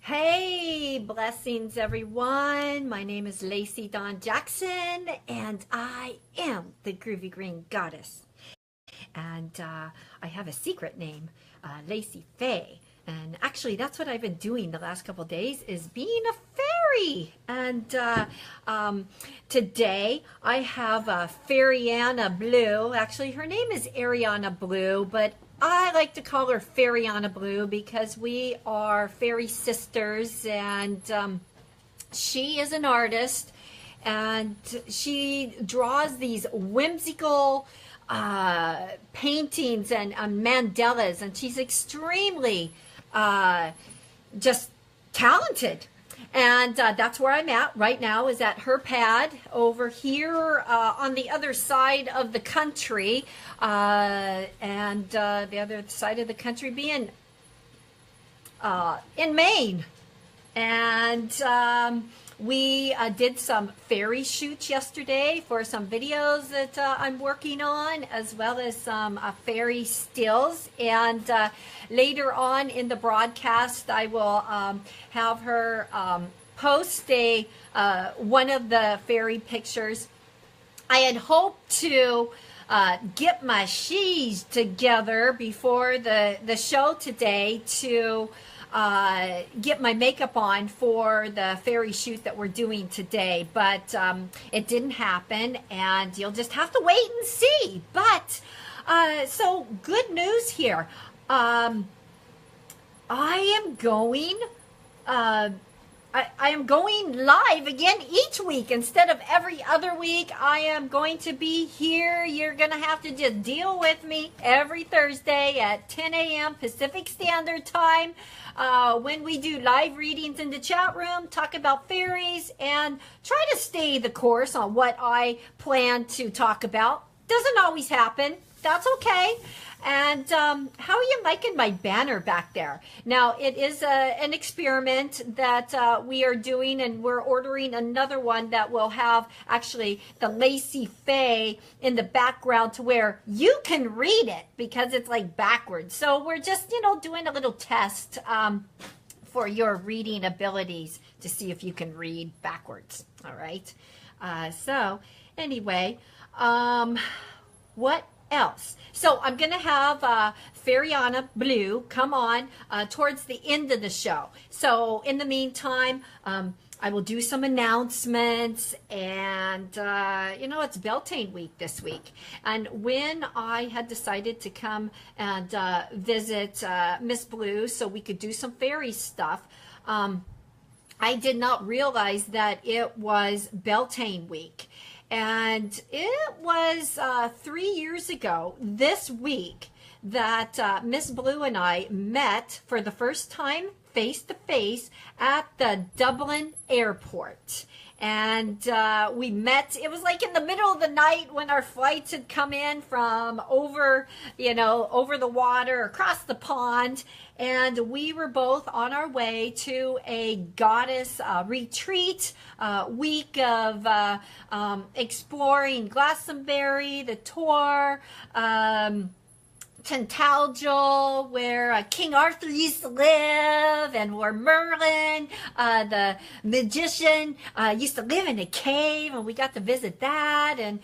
Hey, blessings everyone. My name is Lacey Dawn Jackson and I am the Groovy Green Goddess. And I have a secret name, Lacey Fae. And actually that's what I've been doing the last couple days is being a fairy. And today I have a Faeriana Blue. Actually her name is Ariana Blue, but I like to call her Faeriana Blue because we are fairy sisters, and she is an artist and she draws these whimsical paintings and mandalas, and she's extremely just talented. And that's where I'm at right now, is at her pad over here on the other side of the country. And the other side of the country being in Maine. And we did some fairy shoots yesterday for some videos that I'm working on, as well as some fairy stills. And later on in the broadcast, I will have her post one of the fairy pictures. I had hoped to get my sheaves together before the show today to get my makeup on for the fairy shoot that we're doing today, but it didn't happen, and you'll just have to wait and see. But so good news here. I am going I am going live again each week instead of every other week. I am going to be here. You're going to have to just deal with me every Thursday at 10 a.m. Pacific Standard Time when we do live readings in the chat room, talk about fairies, and try to stay the course on what I plan to talk about. Doesn't always happen. That's okay. And how are you liking my banner back there? Now, it is an experiment that we are doing, and we're ordering another one that will have actually the Lacey Fae in the background to where you can read it because it's like backwards. So we're just, doing a little test for your reading abilities to see if you can read backwards. All right. So anyway, what else? So I'm going to have Faeriana Blue come on towards the end of the show. So in the meantime, I will do some announcements, and it's Beltane week this week. And when I had decided to come and visit Miss Blue so we could do some fairy stuff, I did not realize that it was Beltane week. And it was 3 years ago this week that Miss Blue and I met for the first time face to face at the Dublin airport. And we met, it was like in the middle of the night when our flights had come in from over the water, across the pond. And we were both on our way to a goddess retreat, week of exploring Glastonbury, the tour, Tintagel, where King Arthur used to live, and where Merlin, the magician, used to live in a cave, and we got to visit that, and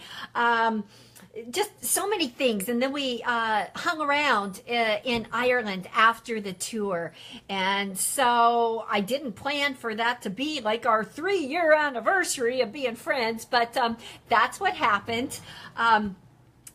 just so many things. And then we hung around in Ireland after the tour. And so I didn't plan for that to be like our 3-year anniversary of being friends, but that's what happened.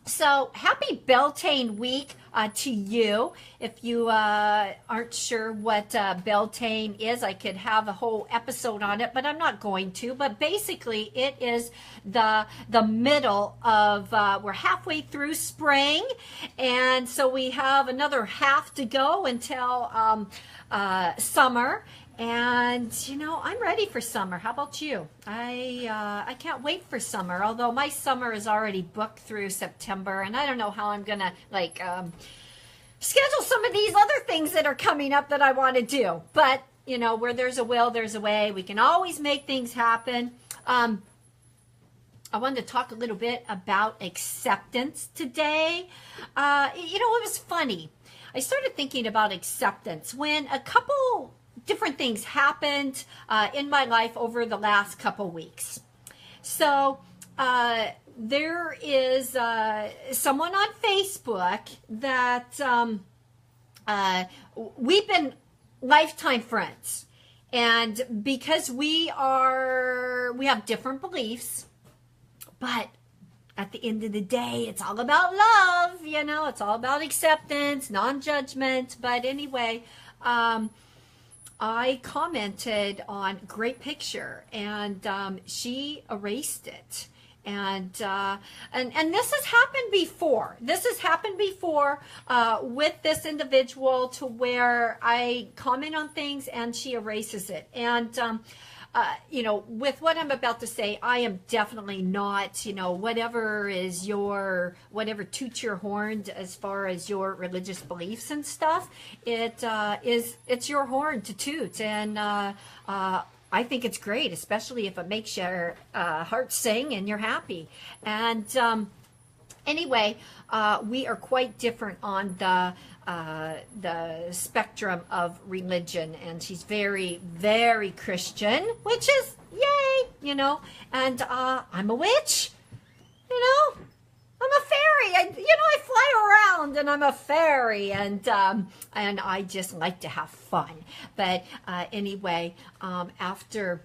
So happy Beltane week to you. If you aren't sure what Beltane is, I could have a whole episode on it, but I'm not going to. But basically, it is the middle of, we're halfway through spring, and so we have another half to go until summer. And I'm ready for summer. How about you? I can't wait for summer, although my summer is already booked through September, and I don't know how I'm gonna schedule some of these other things that are coming up that I want to do. But where there's a will, there's a way. We can always make things happen. I wanted to talk a little bit about acceptance today. It was funny. I started thinking about acceptance when a couple different things happened in my life over the last couple weeks. So there is someone on Facebook that we've been lifetime friends. And because we have different beliefs, but at the end of the day, it's all about love, you know, it's all about acceptance, non-judgment. But anyway, I commented on great picture, and she erased it. And this has happened before. This has happened before with this individual, to where I comment on things and she erases it. And you know, with what I'm about to say, I am definitely not, you know, whatever toots your horn as far as your religious beliefs and stuff. It's your horn to toot, and I think it's great, especially if it makes your heart sing and you're happy. And anyway, we are quite different on the spectrum of religion, and she's very, very Christian, which is yay, you know. And I'm a witch, you know. I'm a fairy. I fly around, and I'm a fairy, and I just like to have fun. But anyway, after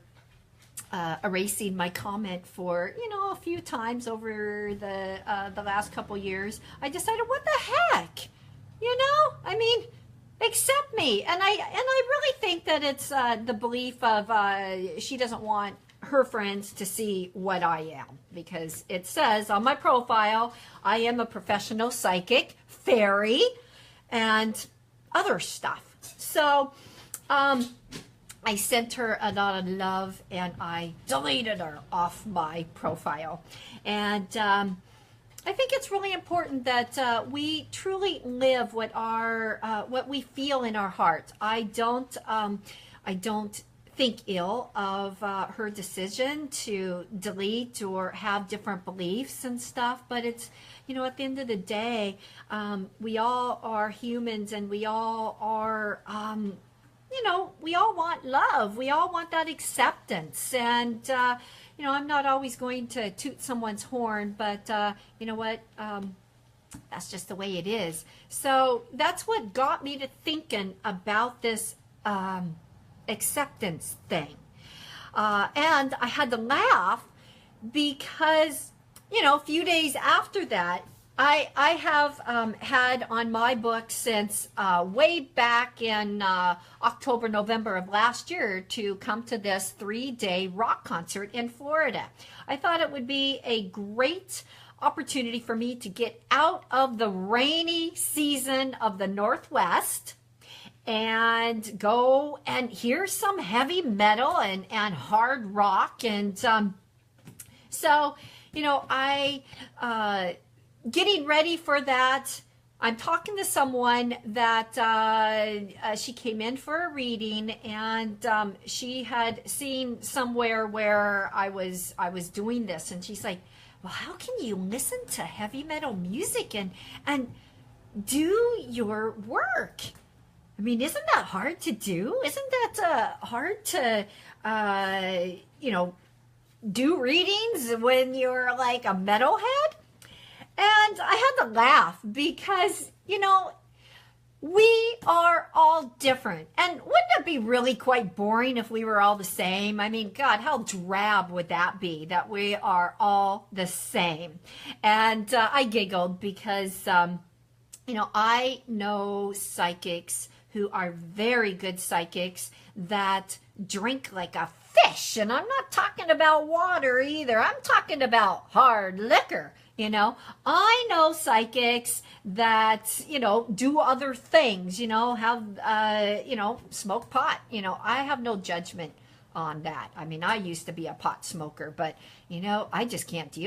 erasing my comment for a few times over the last couple years, I decided, what the heck, I mean, accept me. And I really think that it's the belief of she doesn't want her friends to see what I am, because it says on my profile I am a professional psychic, fairy, and other stuff. So I sent her a lot of love, and I deleted her off my profile. And I think it's really important that we truly live what we feel in our heart. I don't think ill of her decision to delete or have different beliefs and stuff, but it's, at the end of the day, we all are humans, and we all are, we all want love. We all want that acceptance. And, I'm not always going to toot someone's horn, but you know what? That's just the way it is. So that's what got me to thinking about this acceptance thing. And I had to laugh because, a few days after that, I have had on my book since way back in October, November of last year to come to this 3-day rock concert in Florida. I thought it would be a great opportunity for me to get out of the rainy season of the Northwest and go and hear some heavy metal and hard rock. And so, I getting ready for that, I'm talking to someone that she came in for a reading, and she had seen somewhere where I was doing this, and she's like, well, how can you listen to heavy metal music and do your work? I mean, isn't that hard to do? Isn't that hard to, do readings when you're like a metalhead? And I had to laugh because, we are all different. And wouldn't it be really quite boring if we were all the same? I mean, God, how drab would that be, that we are all the same? And I giggled because, I know psychics who are very good psychics that drink like a fish. And I'm not talking about water either. I'm talking about hard liquor. I know psychics that, do other things, have, smoke pot. I have no judgment on that. I mean, I used to be a pot smoker, but, I just can't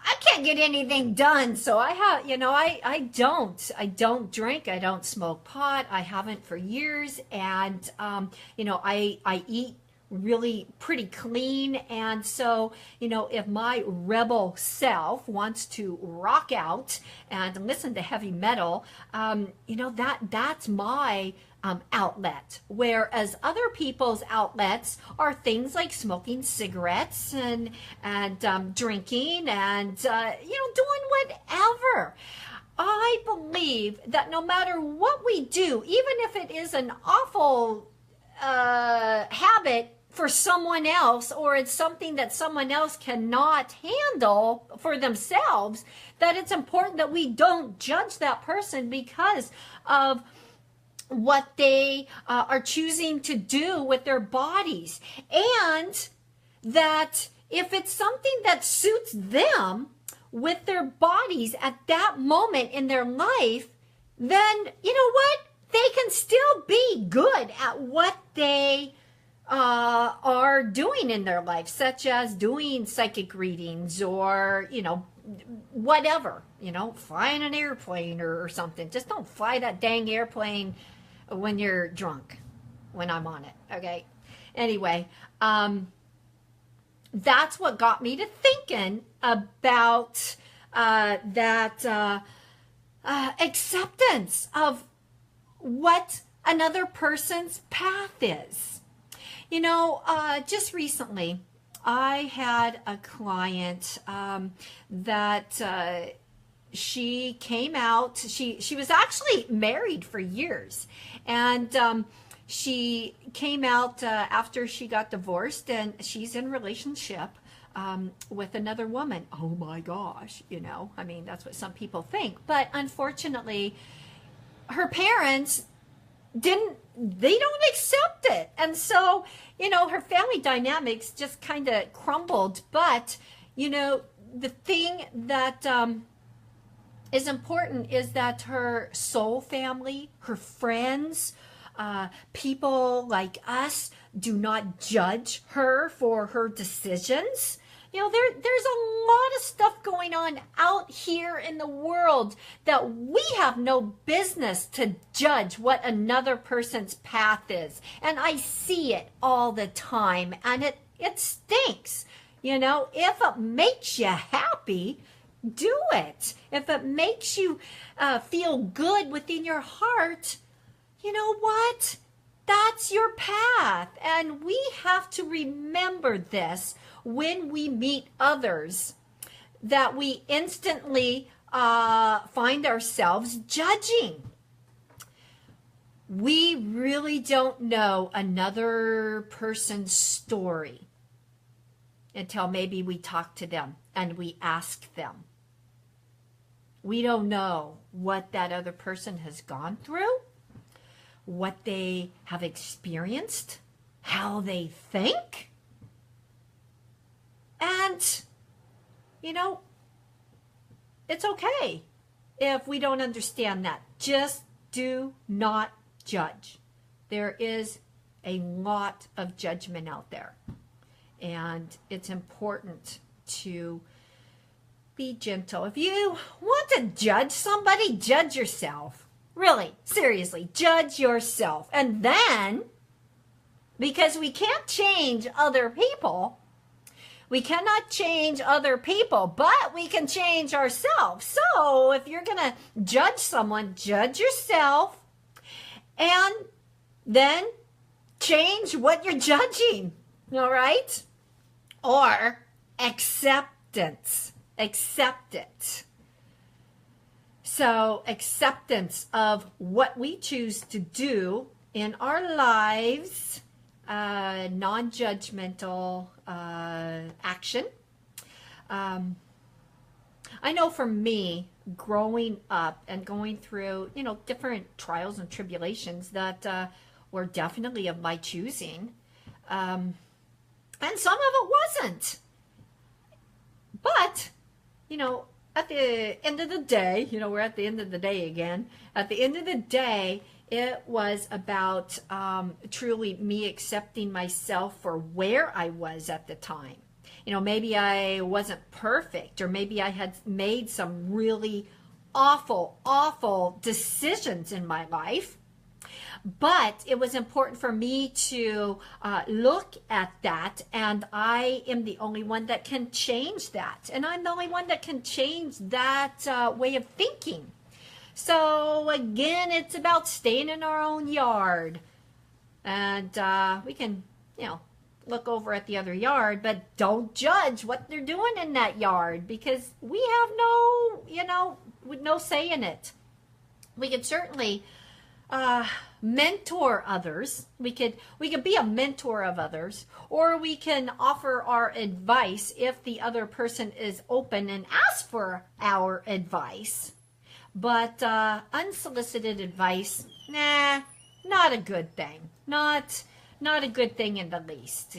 I can't get anything done. So I have, I don't drink. I don't smoke pot. I haven't for years. And, I eat really pretty clean. And so, if my rebel self wants to rock out and listen to heavy metal, that's my outlet, whereas other people's outlets are things like smoking cigarettes and drinking and doing whatever. I believe that no matter what we do, even if it is an awful habit for someone else, or it's something that someone else cannot handle for themselves, that it's important that we don't judge that person because of what they are choosing to do with their bodies. And that if it's something that suits them with their bodies at that moment in their life, then you know what? They can still be good at what they are doing in their life, such as doing psychic readings or, whatever, flying an airplane or something. Just don't fly that dang airplane when you're drunk, when I'm on it, okay? Anyway, that's what got me to thinking about that acceptance of what another person's path is. Just recently, I had a client that she came out. She was actually married for years, and she came out after she got divorced, and she's in a relationship with another woman. Oh my gosh, that's what some people think. But unfortunately, her parents they don't accept it. And so, her family dynamics just kind of crumbled. But, the thing that is important is that her soul family, her friends, people like us do not judge her for her decisions. There's a lot of stuff going on out here in the world that we have no business to judge what another person's path is. And I see it all the time, and it stinks. If it makes you happy, do it. If it makes you feel good within your heart, you know what? That's your path. And we have to remember this when we meet others, that we instantly find ourselves judging. We really don't know another person's story until maybe we talk to them and we ask them. We don't know what that other person has gone through, what they have experienced, how they think. And, it's okay if we don't understand that. Just do not judge. There is a lot of judgment out there. And it's important to be gentle. If you want to judge somebody, judge yourself. Really, seriously, judge yourself. And then, because we can't change other people, we cannot change other people, but we can change ourselves. So if you're going to judge someone, judge yourself, and then change what you're judging, all right? Or acceptance. Accept it. So acceptance of what we choose to do in our lives, non-judgmental action. I know for me, growing up and going through, different trials and tribulations that were definitely of my choosing, and some of it wasn't. But, at the end of the day, we're at the end of the day again. At the end of the day, it was about truly me accepting myself for where I was at the time. Maybe I wasn't perfect, or maybe I had made some really awful decisions in my life. But it was important for me to look at that, and I am the only one that can change that. And I'm the only one that can change that way of thinking. So again, it's about staying in our own yard. And we can, look over at the other yard, but don't judge what they're doing in that yard, because we have no say in it. We could certainly mentor others. We could be a mentor of others, or we can offer our advice if the other person is open and asks for our advice. But unsolicited advice, nah, not a good thing. Not a good thing in the least,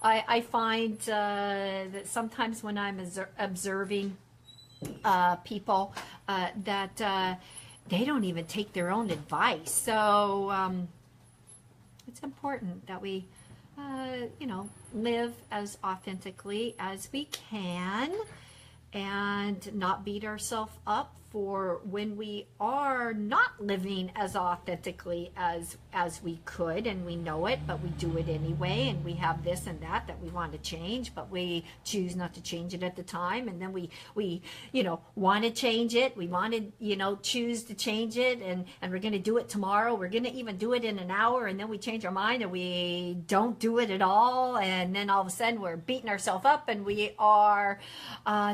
I find that sometimes when I'm observing people that they don't even take their own advice. So it's important that we, live as authentically as we can, and not beat ourselves up for when we are not living as authentically as we could, and we know it, but we do it anyway, and we have this and that we want to change, but we choose not to change it at the time, and then we want to change it, we want to choose to change it, and we're going to do it tomorrow, we're going to even do it in an hour, and then we change our mind and we don't do it at all, and then all of a sudden we're beating ourselves up, and we are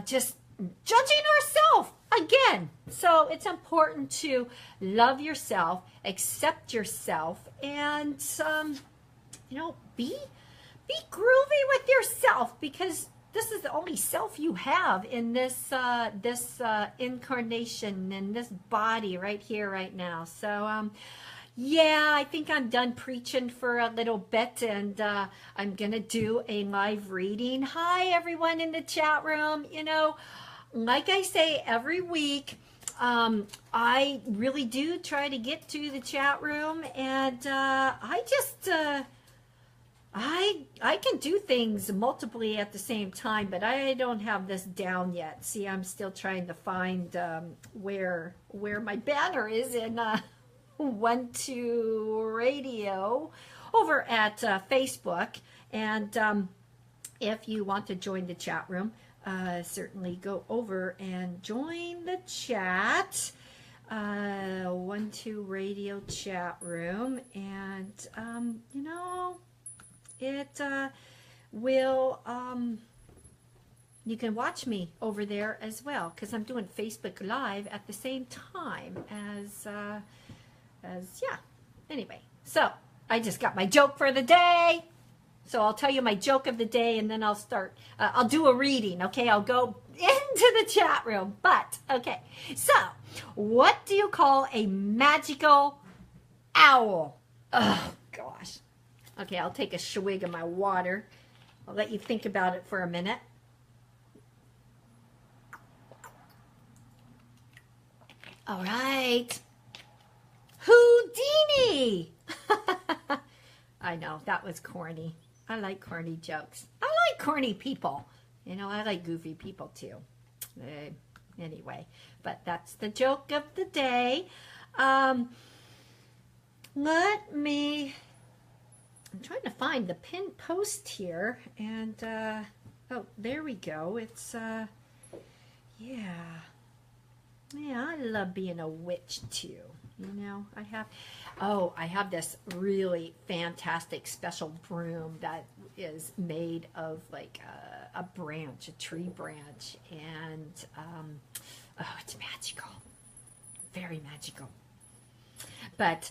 just judging ourselves again. So it's important to love yourself, accept yourself, and be groovy with yourself, because this is the only self you have in this incarnation, in this body right here, right now. So yeah, I think I'm done preaching for a little bit, and I'm gonna do a live reading. Hi everyone in the chat room. Like I say every week, I really do try to get to the chat room, and I just I can do things multiply at the same time, but I don't have this down yet. See, I'm still trying to find where my banner is in 1-2 Radio over at Facebook, and if you want to join the chat room, certainly go over and join the chat, 1-2 Radio chat room, and it will you can watch me over there as well, because I'm doing Facebook Live at the same time as yeah. Anyway, so I just got my joke for the day. So I'll tell you my joke of the day, and then I'll start, I'll do a reading, okay? I'll go into the chat room, but, okay. So, what do you call a magical owl? Oh, gosh. Okay, I'll take a swig of my water. I'll let you think about it for a minute. All right. Houdini! I know, that was corny. I like corny jokes. I like corny people. I like goofy people too. Anyway, but that's the joke of the day. I'm trying to find the pinned post here, and oh, there we go. It's yeah, I love being a witch too. I have this really fantastic special broom that is made of like a branch, a tree branch, and oh, it's magical, very magical. But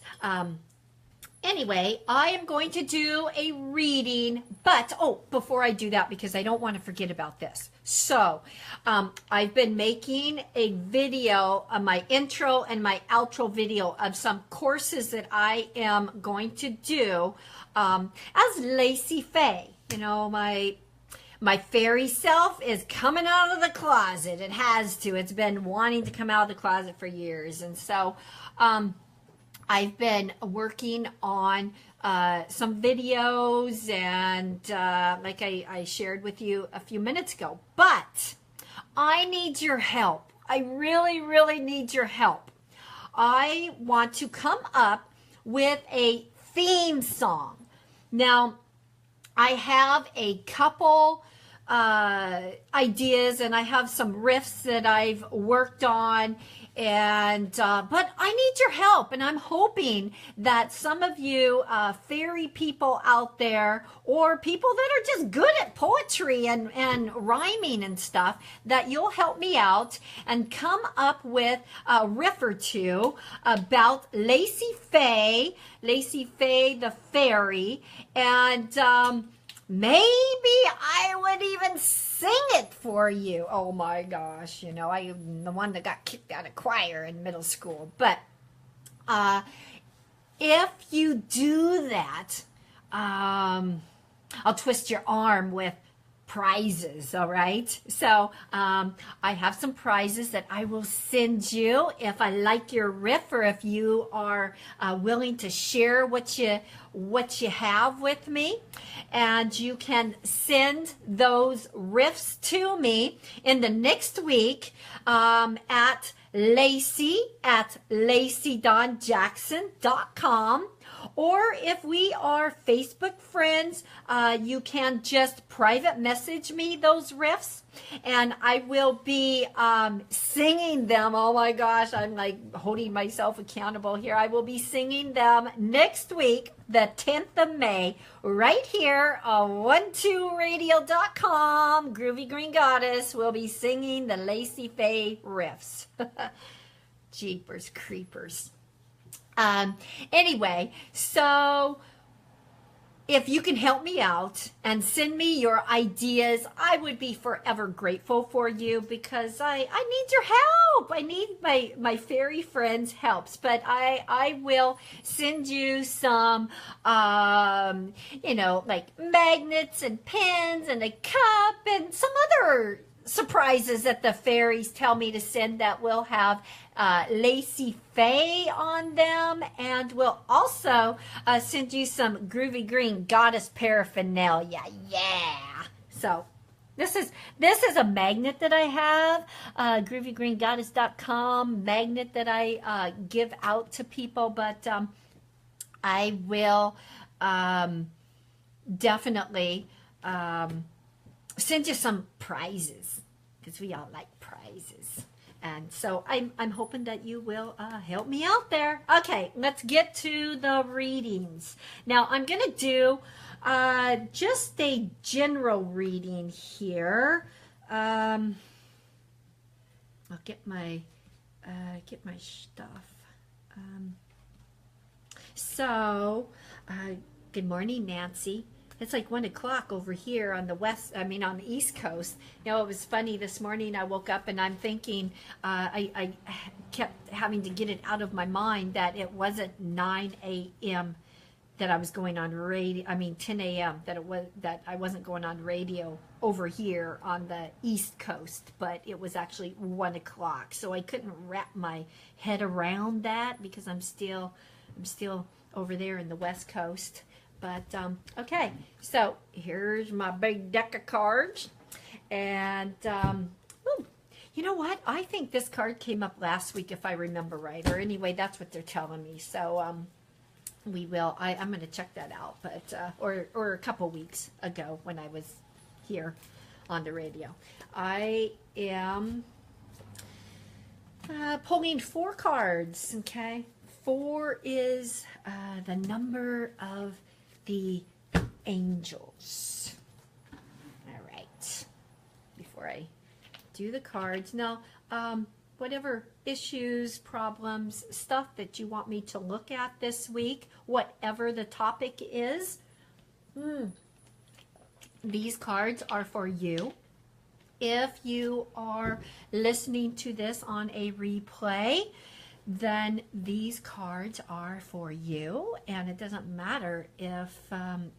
anyway, I am going to do a reading, but before I do that, because I don't want to forget about this. So I've been making a video, my intro and my outro video of some courses that I am going to do as Lacey Faye. My fairy self is coming out of the closet. It has to. It's been wanting to come out of the closet for years. And so I've been working on some videos, and like I shared with you a few minutes ago, but I need your help. I really, really need your help. I want to come up with a theme song. Now, I have a couple ideas, and I have some riffs that I've worked on, and but I need your help, and I'm hoping that some of you fairy people out there, or people that are just good at poetry and rhyming and stuff, that you'll help me out and come up with a riff or two about Lacey Faye the fairy, and maybe I would even sing it for you. Oh my gosh, you know, I'm the one that got kicked out of choir in middle school. But if you do that, I'll twist your arm with prizes, all right? So I have some prizes that I will send you if I like your riff, or if you are willing to share what you have with me. And you can send those riffs to me in the next week at lacey@laceydawnjackson.com. Or if we are Facebook friends, you can just private message me those riffs, and I will be singing them. Oh my gosh, I'm like holding myself accountable here. I will be singing them next week, the 10th of May, right here on 12radio.com. Groovy Green Goddess will be singing the Lacey Faye riffs. Jeepers creepers. Anyway, so if you can help me out and send me your ideas, I would be forever grateful for you, because I need your help. I need my fairy friends' helps, but I will send you some, you know, like magnets and pins and a cup and some other surprises that the fairies tell me to send that will have Lacey Faye on them, and we'll also send you some Groovy Green Goddess paraphernalia. Yeah. So this is a magnet that I have, GroovyGreenGoddess.com magnet that I give out to people, but I will definitely send you some prizes, because we all like prizes. And so I'm hoping that you will help me out there. Okay, let's get to the readings. Now I'm going to do just a general reading here. I'll get my stuff. Good morning, Nancy. It's like 1 o'clock over here on the on the East Coast. You know, it was funny this morning. I woke up and I'm thinking, I kept having to get it out of my mind that it wasn't 9 a.m. that I was going on radio. 10 a.m. that I wasn't going on radio over here on the East Coast, but it was actually 1 o'clock. So I couldn't wrap my head around that, because I'm still over there in the West Coast. But, okay, so here's my big deck of cards. And, you know what? I think this card came up last week, if I remember right. Or anyway, that's what they're telling me. So, I'm going to check that out. But, or a couple weeks ago when I was here on the radio. I am pulling 4 cards, okay? 4 is the number of the angels. All right. Before I do the cards, now, whatever issues, problems, stuff that you want me to look at this week, whatever the topic is, these cards are for you. If you are listening to this on a replay, then these cards are for you, and it doesn't matter if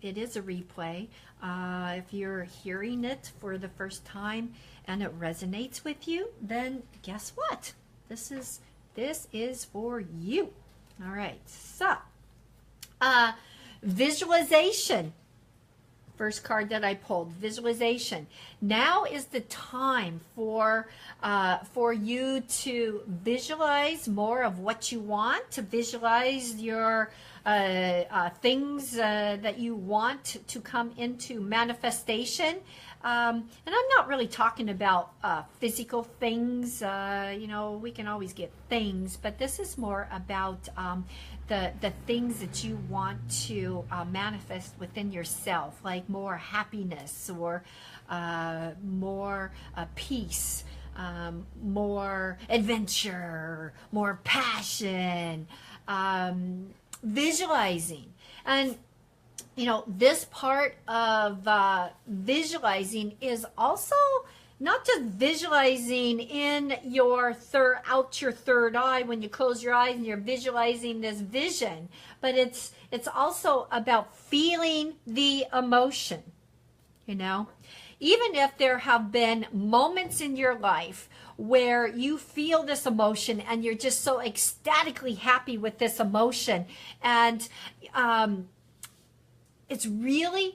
it is a replay. If you're hearing it for the first time and it resonates with you, then guess what? This is for you. All right, so visualization. First card that I pulled, visualization. Now is the time for you to visualize more of what you want, to visualize your things that you want to come into manifestation. And I'm not really talking about physical things. You know, we can always get things, but this is more about the things that you want to manifest within yourself, like more happiness or more peace, more adventure, more passion, visualizing. And you know, this part of visualizing is also not just visualizing in your out your third eye when you close your eyes and you're visualizing this vision, but it's also about feeling the emotion. You know, even if there have been moments in your life where you feel this emotion and you're just so ecstatically happy with this emotion, and it's really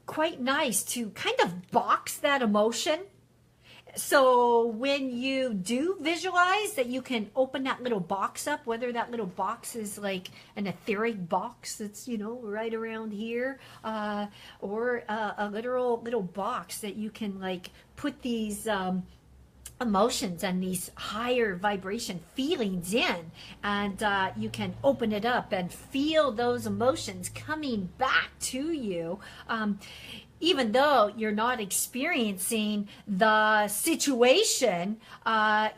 quite nice to kind of box that emotion. So when you do visualize that, you can open that little box up, whether that little box is like an etheric box that's, you know, right around here, or a literal little box that you can like put these emotions and these higher vibration feelings in, and you can open it up and feel those emotions coming back to you, even though you're not experiencing the situation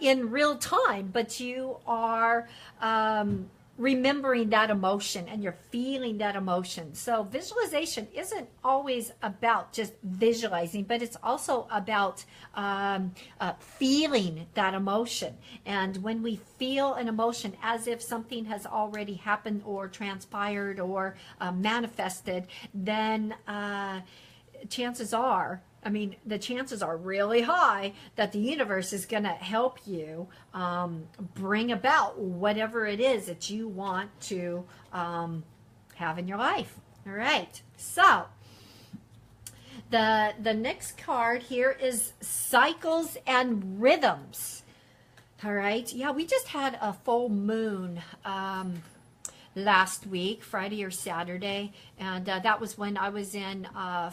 in real time, but you are remembering that emotion and you're feeling that emotion. So visualization isn't always about just visualizing, but it's also about feeling that emotion. And when we feel an emotion as if something has already happened or transpired or manifested, then chances are, I mean, the chances are really high that the universe is going to help you bring about whatever it is that you want to have in your life. All right. So the next card here is cycles and rhythms. All right. Yeah, we just had a full moon last week, Friday or Saturday, and that was when I was in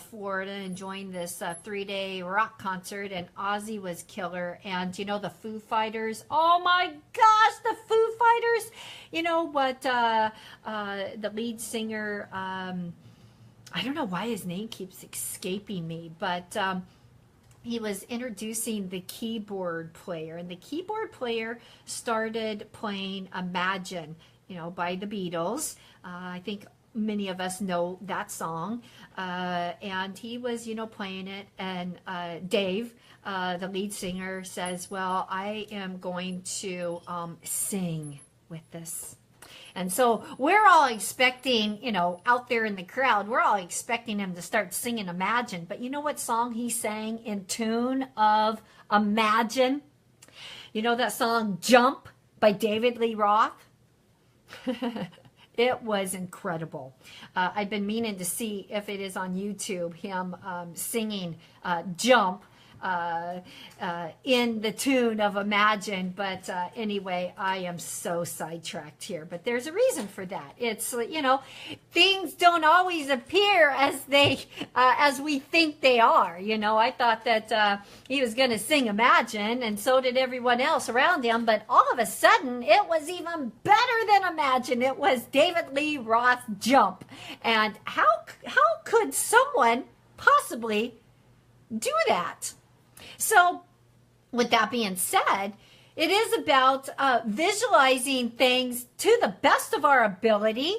Florida enjoying this 3-day rock concert, and Ozzy was killer. And you know, the Foo Fighters, oh my gosh, the Foo Fighters, you know what, the lead singer, I don't know why his name keeps escaping me, but he was introducing the keyboard player, and the keyboard player started playing Imagine, you know, by the Beatles. I think many of us know that song. And he was, you know, playing it. And Dave, the lead singer, says, well, I am going to sing with this. And so we're all expecting, you know, out there in the crowd, we're all expecting him to start singing Imagine. But you know what song he sang in tune of Imagine? You know that song Jump by David Lee Roth? It was incredible. I've been meaning to see if it is on YouTube, him singing Jump in the tune of Imagine. But anyway, I am so sidetracked here. But there's a reason for that. It's, you know, things don't always appear as they as we think they are. You know, I thought that he was going to sing Imagine, and so did everyone else around him. But all of a sudden, it was even better than Imagine. It was David Lee Roth Jump. And how could someone possibly do that? So with that being said, it is about visualizing things to the best of our ability,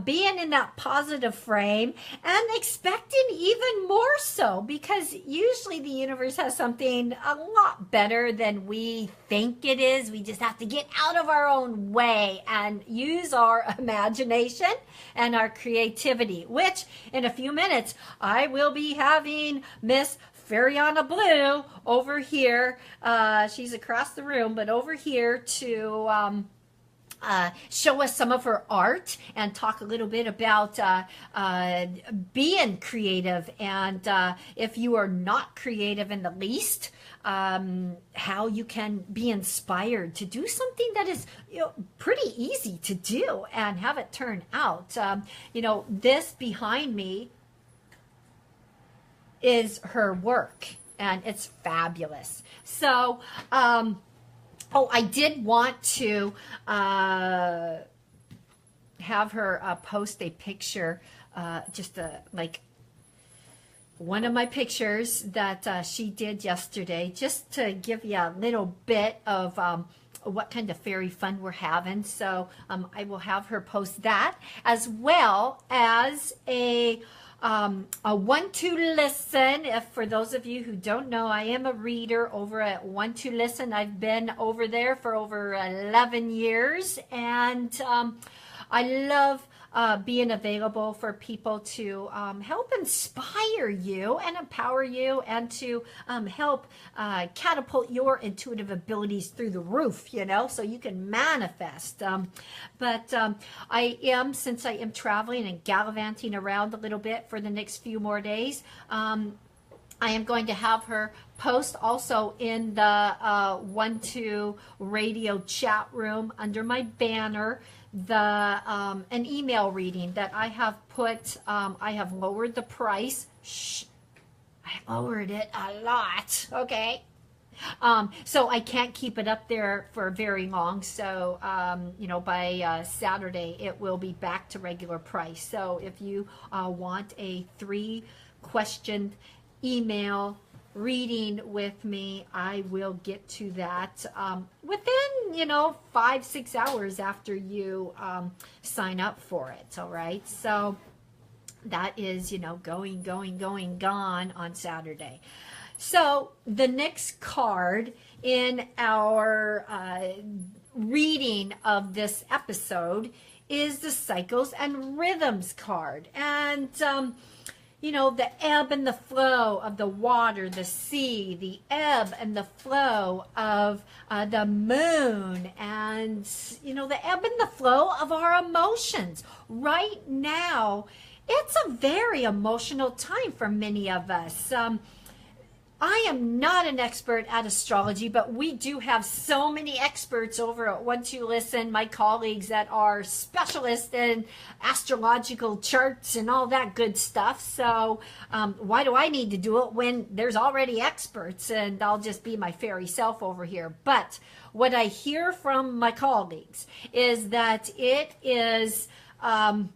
being in that positive frame, and expecting even more so, because usually the universe has something a lot better than we think it is. We just have to get out of our own way and use our imagination and our creativity, which in a few minutes I will be having Miss Faeriana Blue over here. She's across the room, but over here to show us some of her art and talk a little bit about being creative. And if you are not creative in the least, how you can be inspired to do something that is, pretty easy to do and have it turn out. This behind me is her work, and it's fabulous. So, oh, I did want to have her post a picture, just like one of my pictures that she did yesterday, just to give you a little bit of what kind of fairy fun we're having. So I will have her post that, as well as a 1-2 Listen. If for those of you who don't know, I am a reader over at 1-2 Listen. I've been over there for over 11 years, and I love being available for people to help inspire you and empower you, and to help catapult your intuitive abilities through the roof, so you can manifest. But I am, since I am traveling and gallivanting around a little bit for the next few more days, I am going to have her post also in the 1-2 radio chat room under my banner an email reading that I have put. I have lowered the price. Shh, I lowered it a lot. Okay. So I can't keep it up there for very long. So, by Saturday, it will be back to regular price. So if you want a 3-question email reading with me, I will get to that within 5-6 hours after you sign up for it. All right, so that is going gone on Saturday. So the next card in our reading of this episode is the Cycles and Rhythms card, and the ebb and the flow of the water, the sea, the ebb and the flow of the moon, and, the ebb and the flow of our emotions. Right now, it's a very emotional time for many of us. I am not an expert at astrology, but we do have so many experts over at 1-2 Listen, my colleagues that are specialists in astrological charts and all that good stuff. So why do I need to do it when there's already experts, and I'll just be my fairy self over here? But what I hear from my colleagues is that it is a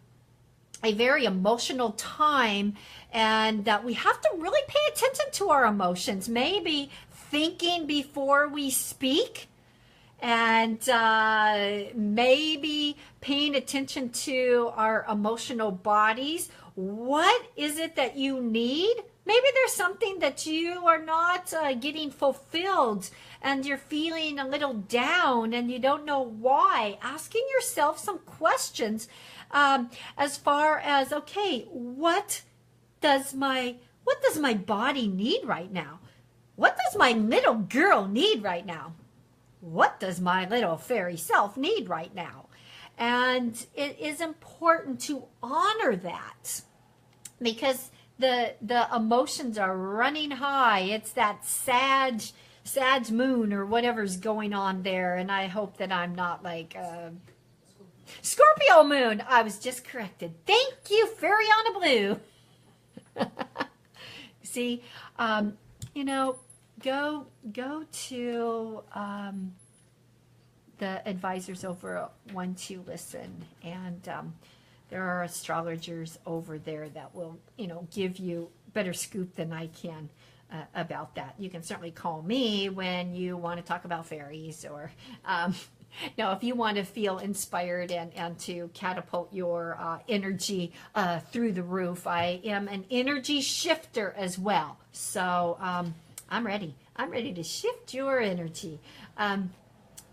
very emotional time, and that we have to really pay attention to our emotions, maybe thinking before we speak, and maybe paying attention to our emotional bodies. What is it that you need? Maybe there's something that you are not getting fulfilled, and you're feeling a little down and you don't know why. Asking yourself some questions as far as, okay, what does my body need right now? What does my little girl need right now? What does my little fairy self need right now? And it is important to honor that, because the emotions are running high. It's that sad moon or whatever's going on there, and I hope that I'm not like Scorpio moon. I was just corrected. Thank you, Faeriana Blue. See, go to the advisors over at 1-2 Listen, and there are astrologers over there that will, give you better scoop than I can about that. You can certainly call me when you want to talk about fairies, or if you want to feel inspired and to catapult your energy through the roof. I am an energy shifter as well. So I'm ready. I'm ready to shift your energy.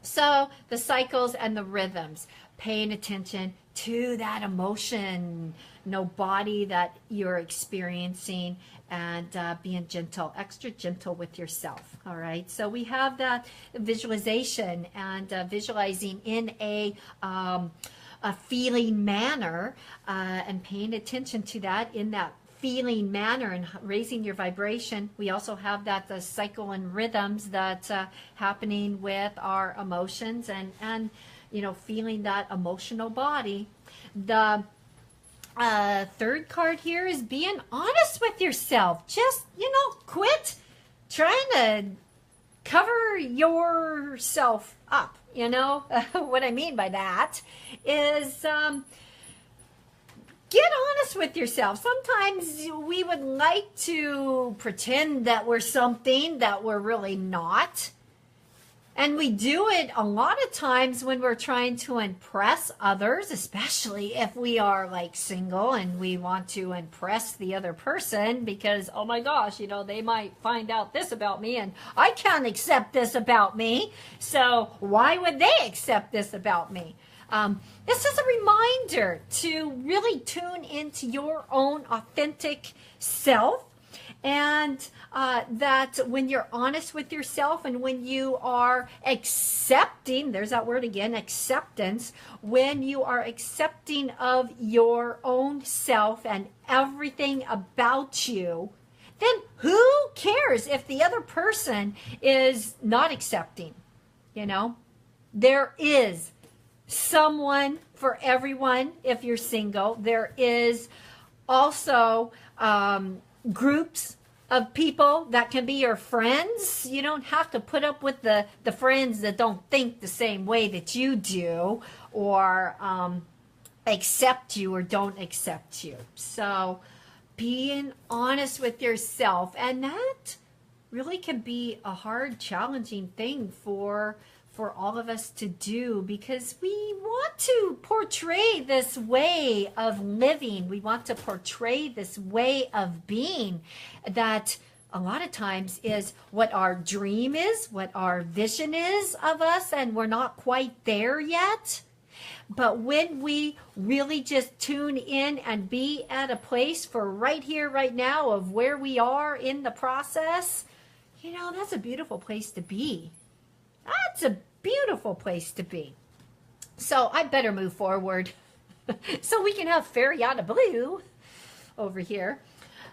So the cycles and the rhythms, paying attention to that emotion, body that you're experiencing, and being gentle, extra gentle with yourself. All right. So we have that visualization and visualizing in a feeling manner, and paying attention to that in that feeling manner and raising your vibration. We also have that the cycle and rhythms that's happening with our emotions, and feeling that emotional body. The third card here is being honest with yourself. Just quit trying to cover yourself up. What I mean by that is get honest with yourself. Sometimes we would like to pretend that we're something that we're really not. And we do it a lot of times when we're trying to impress others, especially if we are like single and we want to impress the other person because, oh my gosh, they might find out this about me and I can't accept this about me. So why would they accept this about me? This is a reminder to really tune into your own authentic self. And that when you're honest with yourself and when you are accepting, there's that word again, acceptance, when you are accepting of your own self and everything about you, then who cares if the other person is not accepting? There is someone for everyone if you're single. There is also groups of people that can be your friends. You don't have to put up with the friends that don't think the same way that you do, or accept you or don't accept you. So being honest with yourself, and that really can be a hard, challenging thing for all of us to do, because we want to portray this way of living. We want to portray this way of being that a lot of times is what our dream is, what our vision is of us, and we're not quite there yet. But when we really just tune in and be at a place for right here, right now of where we are in the process, that's a beautiful place to be. That's a beautiful place to be. So I better move forward so we can have Faeriana Blue over here.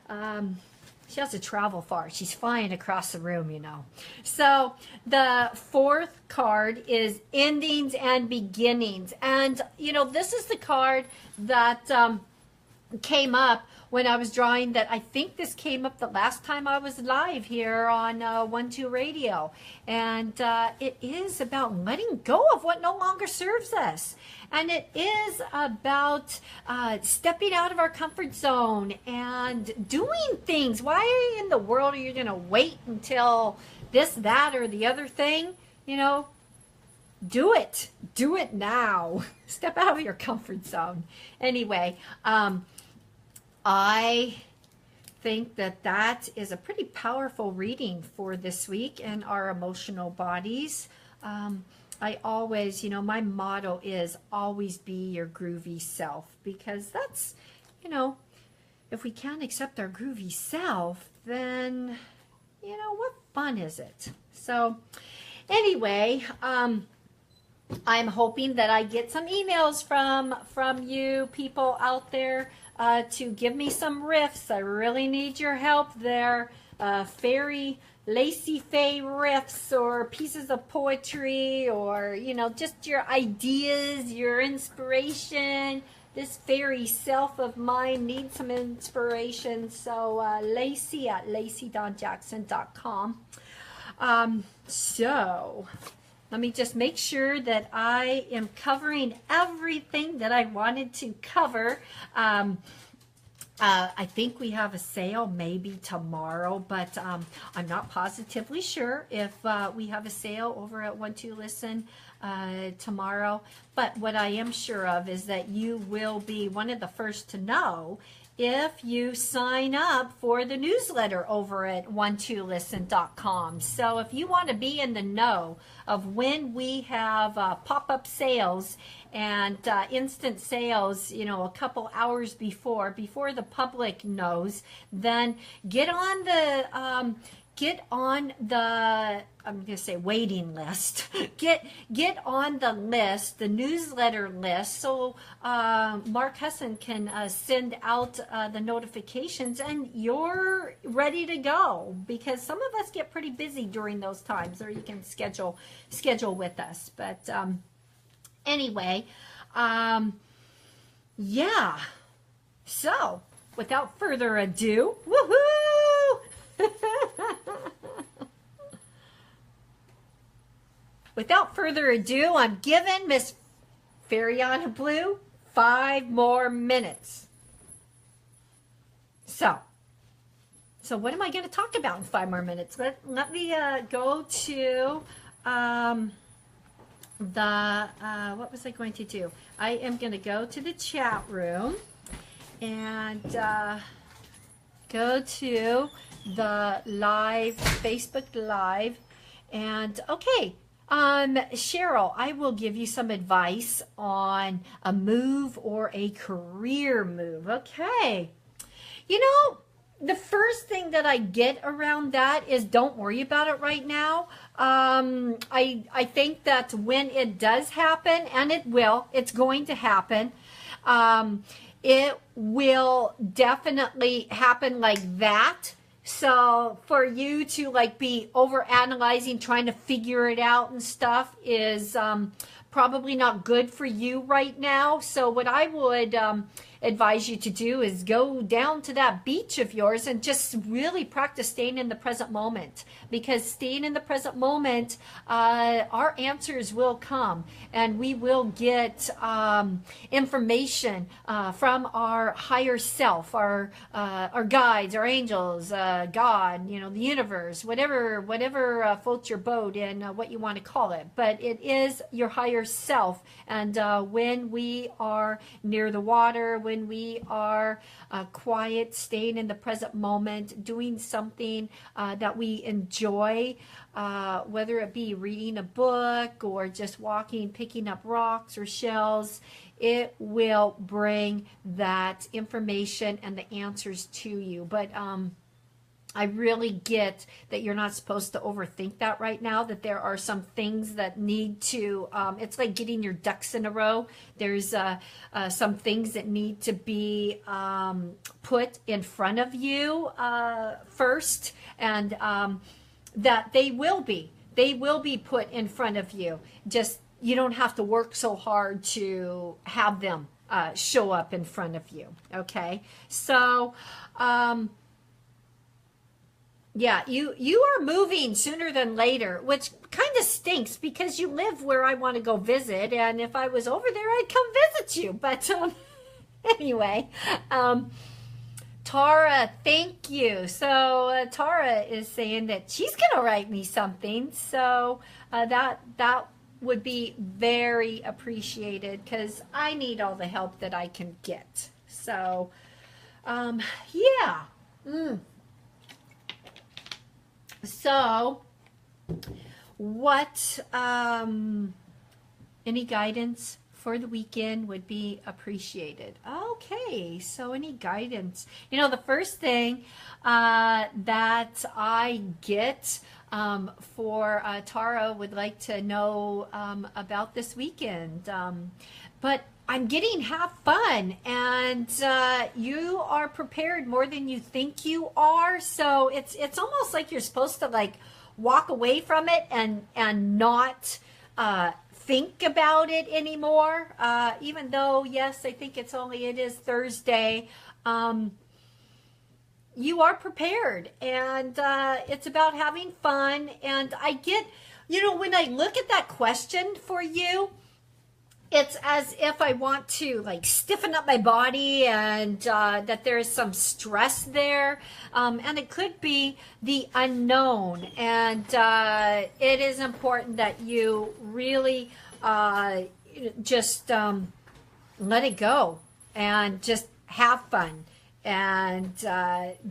She has to travel far. She's flying across the room, So the fourth card is endings and beginnings. And, this is the card that came up when I was drawing that. I think this came up the last time I was live here on 1-2 Radio. And it is about letting go of what no longer serves us. And it is about stepping out of our comfort zone and doing things. Why in the world are you going to wait until this, that, or the other thing? Do it. Do it now. Step out of your comfort zone. Anyway, I think that is a pretty powerful reading for this week and our emotional bodies. I always, my motto is always be your groovy self, because that's, if we can't accept our groovy self, then, what fun is it? So anyway, I'm hoping that I get some emails from you people out there to give me some riffs. I really need your help there. Fairy, lacy fae riffs, or pieces of poetry, or, just your ideas, your inspiration. This fairy self of mine needs some inspiration. So Lacey at lacey.jackson.com. So let me just make sure that I am covering everything that I wanted to cover. I think we have a sale maybe tomorrow, but I'm not positively sure if we have a sale over at 1-2 Listen tomorrow. But what I am sure of is that you will be one of the first to know if you sign up for the newsletter over at 12listen.com. So if you want to be in the know of when we have pop-up sales and instant sales, you know, a couple hours before the public knows, then get on the I'm going to say waiting list. Get on the list, the newsletter list, so Mark Hesson can send out the notifications, and you're ready to go, because some of us get pretty busy during those times, or you can schedule with us. But anyway, yeah. So without further ado, woohoo! Without further ado, I'm giving Miss Faeriana Blue 5 more minutes. So what am I going to talk about in 5 more minutes? Let me go to what was I going to do? I am going to go to the chat room and go to the live, Facebook Live, and okay, Cheryl, I will give you some advice on a move or a career move. Okay, you know, the first thing that I get around that is don't worry about it right now. I think that when it does happen, and it's going to happen, it will definitely happen like that. So for you to like be over analyzing, trying to figure it out and stuff is probably not good for you right now. So what I would advise you to do is go down to that beach of yours and just really practice staying in the present moment, because staying in the present moment, our answers will come, and we will get information from our higher self, our guides, our angels, God, you know, the universe, whatever floats your boat in what you want to call it. But it is your higher self, and when we are near the water, when we are quiet, staying in the present moment, doing something that we enjoy, whether it be reading a book or just walking, picking up rocks or shells, it will bring that information and the answers to you. But I really get that you're not supposed to overthink that right now, that there are some things that need to, it's like getting your ducks in a row. There's some things that need to be put in front of you first, and that they will be put in front of you. Just, you don't have to work so hard to have them show up in front of you. Okay, so yeah, you are moving sooner than later, which kind of stinks, because you live where I want to go visit, and if I was over there, I'd come visit you. But anyway, Tara, thank you. So Tara is saying that she's gonna write me something, so that would be very appreciated, because I need all the help that I can get. So yeah. So what, any guidance for the weekend would be appreciated. Okay, so any guidance? You know, the first thing that I get for Tara would like to know about this weekend. But I'm getting have fun, and you are prepared more than you think you are. So it's almost like you're supposed to like walk away from it and not think about it anymore. Even though, yes, I think it is Thursday. You are prepared, and it's about having fun. And I get, you know, when I look at that question for you, it's as if I want to like stiffen up my body, and that there is some stress there, and it could be the unknown, and it is important that you really just let it go and just have fun and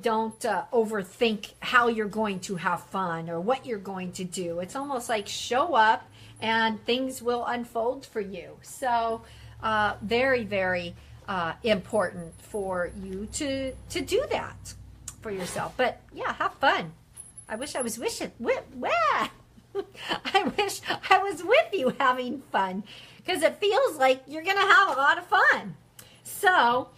don't overthink how you're going to have fun or what you're going to do. It's almost like show up and things will unfold for you. So very, very important for you to do that for yourself. But yeah, have fun. I wish I was I wish I was with you having fun, because it feels like you're going to have a lot of fun. So,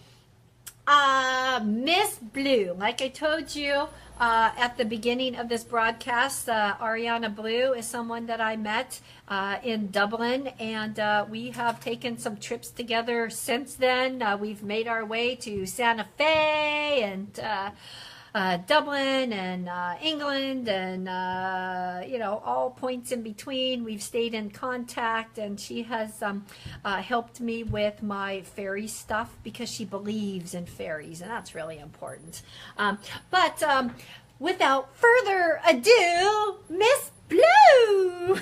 Miss Blue, like I told you at the beginning of this broadcast, Faeriana Blue is someone that I met in Dublin, and we have taken some trips together since then. We've made our way to Santa Fe and Dublin and England and all points in between. We've stayed in contact, and she has helped me with my fairy stuff because she believes in fairies, and that's really important. But without further ado, Miss Blue.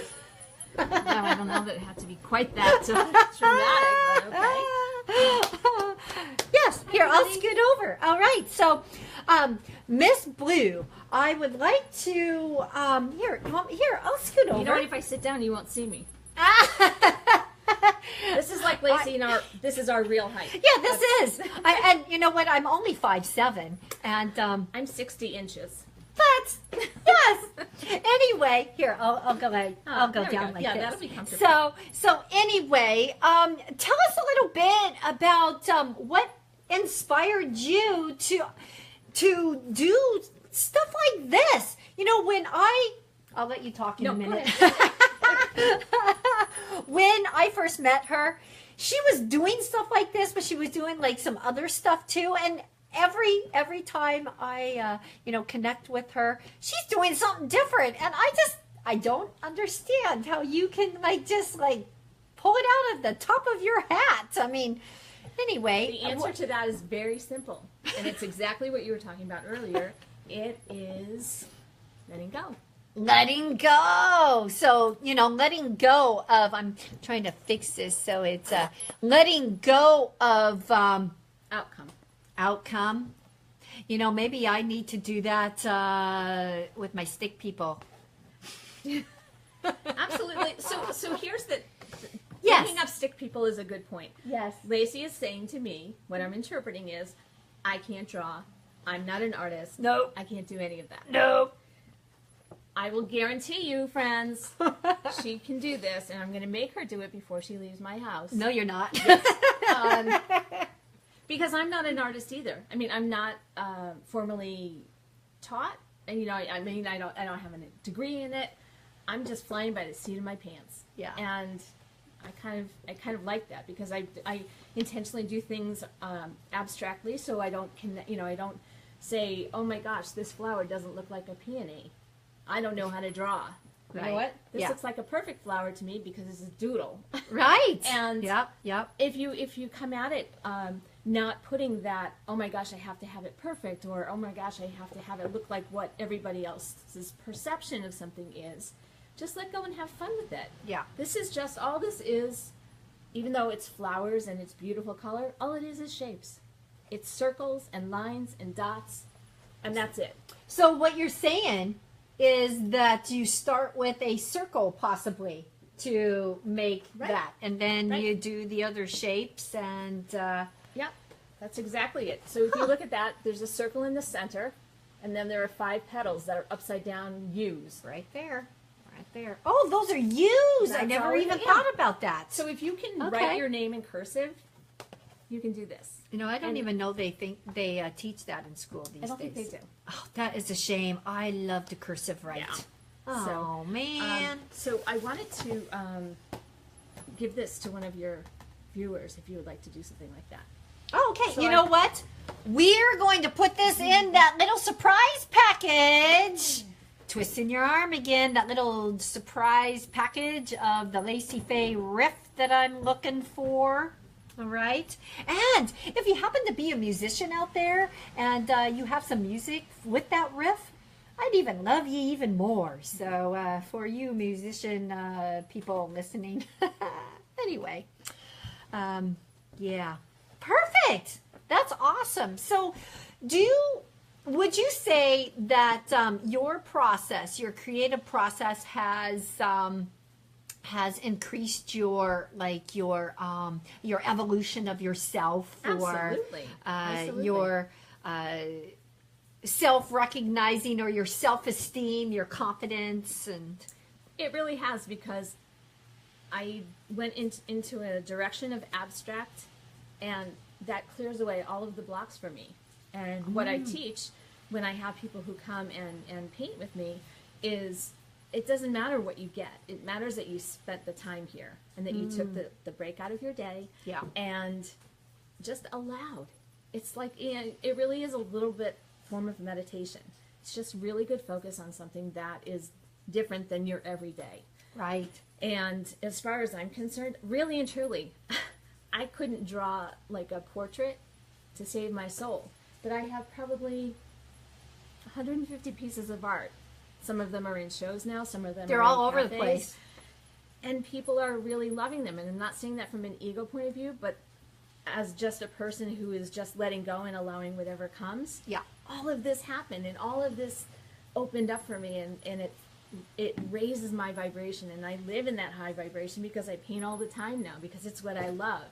No, I don't know that it had to be quite that dramatic, but okay. Yes, here, I'll scoot over. All right, so Miss Blue, I would like to, here, I'll scoot over. You know what, if I sit down, you won't see me. This is like Lacey and this is our real height. Yeah, this is. And you know what, I'm only 5'7", and I'm 60 inches. That's, yes. Anyway, here, I'll go down like this. That'll be comfortable. So anyway, tell us a little bit about what inspired you to do stuff like this. You know, when I'll let you talk in a minute. When I first met her, she was doing stuff like this, but she was doing like some other stuff too. And every time I connect with her, she's doing something different, and I don't understand how you can just pull it out of the top of your hat. I mean, anyway, the answer to that is very simple, and it's exactly what you were talking about earlier. It is letting go. Letting go. So, letting go of, I'm trying to fix this so it's letting go of outcome. Maybe I need to do that with my stick people. Absolutely. So here's the yes. Picking up stick people is a good point. Yes. Lacey is saying to me, what I'm interpreting is, I can't draw. I'm not an artist. Nope. I can't do any of that. Nope. I will guarantee you, friends, she can do this, and I'm going to make her do it before she leaves my house. No, you're not. Yes. Because I'm not an artist either. I mean, I'm not formally taught, and I don't have a degree in it. I'm just flying by the seat of my pants. Yeah. And I kind of like that, because I intentionally do things abstractly, so I don't I don't say, oh my gosh, this flower doesn't look like a peony. I don't know how to draw. You know what? This looks like a perfect flower to me because it's a doodle. Right. And yep. If you come at it not putting that, oh my gosh, I have to have it perfect, or oh my gosh, I have to have it look like what everybody else's perception of something is, just let go and have fun with it. Yeah. This is just, all this is, even though it's flowers and it's beautiful color, all it is shapes. It's circles and lines and dots, and that's it. So what you're saying is that you start with a circle possibly to make that, and then you do the other shapes, and yeah, that's exactly it. So if you look at that, there's a circle in the center, and then there are 5 petals that are upside down U's. Right there. Oh, those are U's. That's I never even thought about that. So if you can write your name in cursive, you can do this. I don't even know they teach that in school these days. I don't think they do. Oh, that is a shame. I love to cursive write. Yeah. Oh, man. So I wanted to give this to one of your viewers if you would like to do something like that. Oh, okay. So you know what? We're going to put this in that little surprise package. Twisting your arm again. That little surprise package of the Lacey Faye riff that I'm looking for. All right. And if you happen to be a musician out there and you have some music with that riff, I'd even love you even more. So for you musician people listening. Anyway. Yeah. Perfect. That's awesome. So would you say that your process, your creative process has increased your evolution of yourself, or Absolutely. your self-recognizing, or your self-esteem, your confidence? And It really has, because I went into a direction of abstract, and that clears away all of the blocks for me. And what I teach when I have people who come and paint with me is, it doesn't matter what you get. It matters that you spent the time here, and that you took the break out of your day, and just allowed. It's like, it really is a little bit form of meditation. It's just really good focus on something that is different than your everyday. right. And as far as I'm concerned, really and truly, I couldn't draw like a portrait to save my soul. But I have probably 150 pieces of art. Some of them are in shows now, some of them They're are all in over the cafes, place. and people are really loving them. And I'm not saying that from an ego point of view, but as just a person who is just letting go and allowing whatever comes. Yeah. All of this happened, and all of this opened up for me, and it raises my vibration, and I live in that high vibration because I paint all the time now, because it's what I love.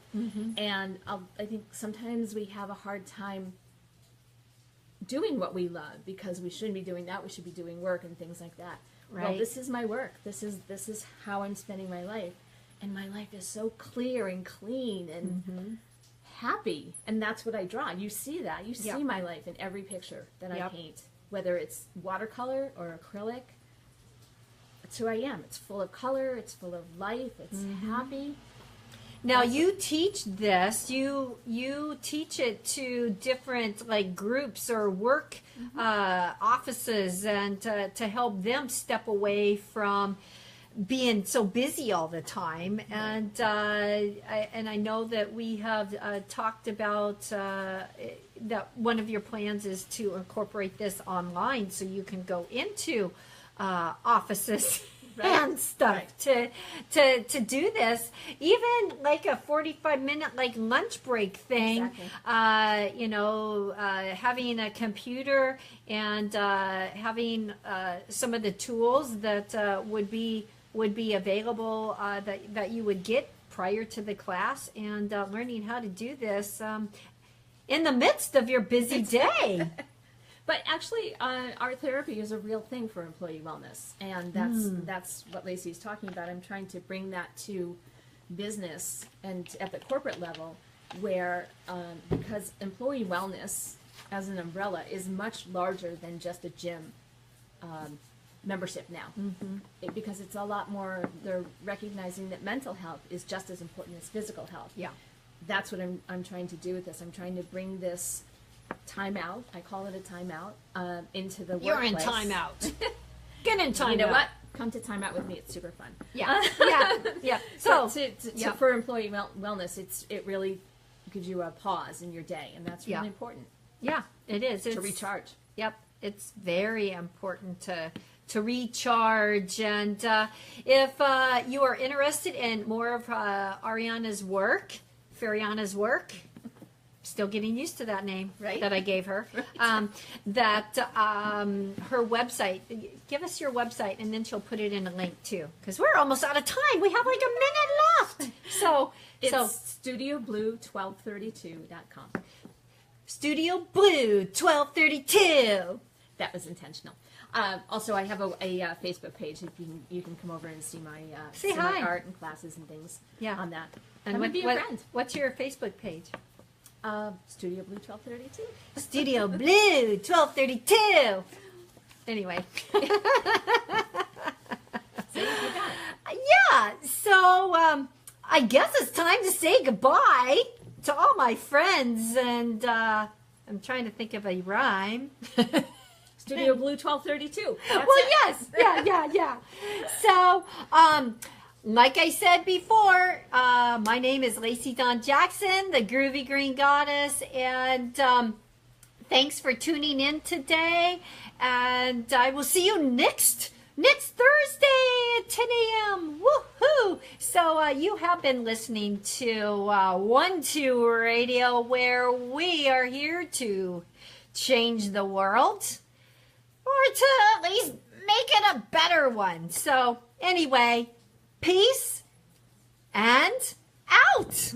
And I think sometimes we have a hard time doing what we love, because we shouldn't be doing that. We should be doing work and things like that. Right. Well, this is my work. This is how I'm spending my life, and my life is so clear and clean and happy, and that's what I draw. You see that. You see my life in every picture that I paint, whether it's watercolor or acrylic. That's who I am. It's full of color. It's full of life. It's happy. Now you teach this. You teach it to different like groups or work offices, and to help them step away from being so busy all the time. And I know that we have talked about that one of your plans is to incorporate this online, so you can go into offices and stuff to do this, even like a 45-minute like lunch break thing. Having a computer and having some of the tools that would be available that you would get prior to the class, and learning how to do this in the midst of your busy day. But actually, art therapy is a real thing for employee wellness, and that's what Lacey's talking about. I'm trying to bring that to business and at the corporate level, where because employee wellness as an umbrella is much larger than just a gym membership now, because it's a lot more. They're recognizing that mental health is just as important as physical health. Yeah, that's what I'm trying to do with this. I'm trying to bring this timeout, I call it a timeout, into the workplace. You're in timeout. Get in timeout. You know what? Come to timeout with me. It's super fun. Yeah. So for employee wellness, it really gives you a pause in your day, and that's really important. Yeah, it is. To recharge. Yep, it's very important to recharge. And if you are interested in more of Ariana's work, Faeriana's work, still getting used to that name that I gave her, her website, give us your website, and then she'll put it in a link too, because we're almost out of time. We have like a minute left. So it's StudioBlue1232.com. Studio Blue 1232. That was intentional. Also, I have a Facebook page. You can come over and see my my art and classes and things on that. And be a friend. What's your Facebook page? Studio Blue 1232. Studio Blue 1232. Anyway. So you got it. Yeah. So I guess it's time to say goodbye to all my friends, and I'm trying to think of a rhyme. Studio Blue 1232. Yes. Yeah. So, like I said before, my name is Lacey Dawn Jackson, the Groovy Green Goddess, and thanks for tuning in today. And I will see you next Thursday. at 10 a.m. Woohoo! So you have been listening to 1-2 Radio, where we are here to change the world, or to at least make it a better one. So anyway, peace and out.